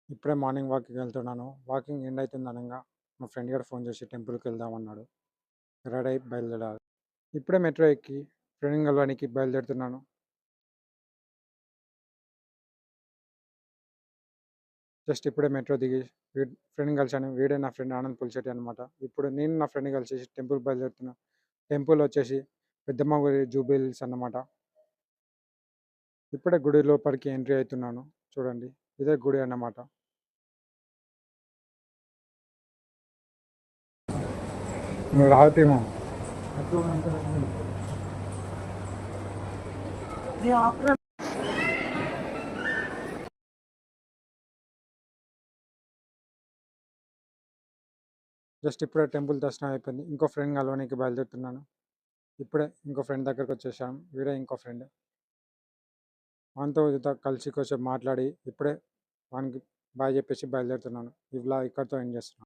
ఇప్పుడే మార్నింగ్ వాక్‌కి వెళ్తున్నాను. Walking end అయితుంది అనంగా మా ఫ్రెండ్ గాడు ఫోన్ చేసి టెంపుల్‌కి వెళ్దాం అన్నాడు. రెడీ అయి బయలుదేరాలి. ఇప్పుడే మెట్రో ఎక్కి ఫ్రెండ్‌ని కలవడానికి బయలుదేరుతున్నాను. జస్ట్ ఇప్పుడే మెట్రో దిగి ఫ్రెండ్‌ని కలిసాను. వీడే నా ఫ్రెండ్ ఆనంద్ పులిశెట్టి అనమాట. ఇప్పుడు నేను నా ఫ్రెండ్‌ని కలిసేసి టెంపుల్‌కి బయలుదేరుతున్నా. టెంపుల్ వచ్చేసి పెద్దమ్మ గుడి జూబ్లీ హిల్స్ అన్నమాట. ఇప్పుడే గుడి లోపలికి ఎంట్రీ అవుతున్నాను. చూడండి ఇదే గుడి అన్నమాట. నువ్వు రావుతేమో జస్ట్ ఇప్పుడే టెంపుల్ దర్శనం అయిపోయింది. ఇంకో ఫ్రెండ్ కలవడానికి బయలుదేరుతున్నాను. ఇప్పుడే ఇంకో ఫ్రెండ్ దగ్గరకు వచ్చేసాం. వీడే ఇంకో ఫ్రెండ్. వానితో కలిసి కొంచెం మాట్లాడి ఇప్పుడే వానికి బాయ్ చెప్పేసి బయలుదేరుతున్నాను. ఈ వ్లాగ్ ఇక్కడితో ఎండ్ చేస్తున్నాను.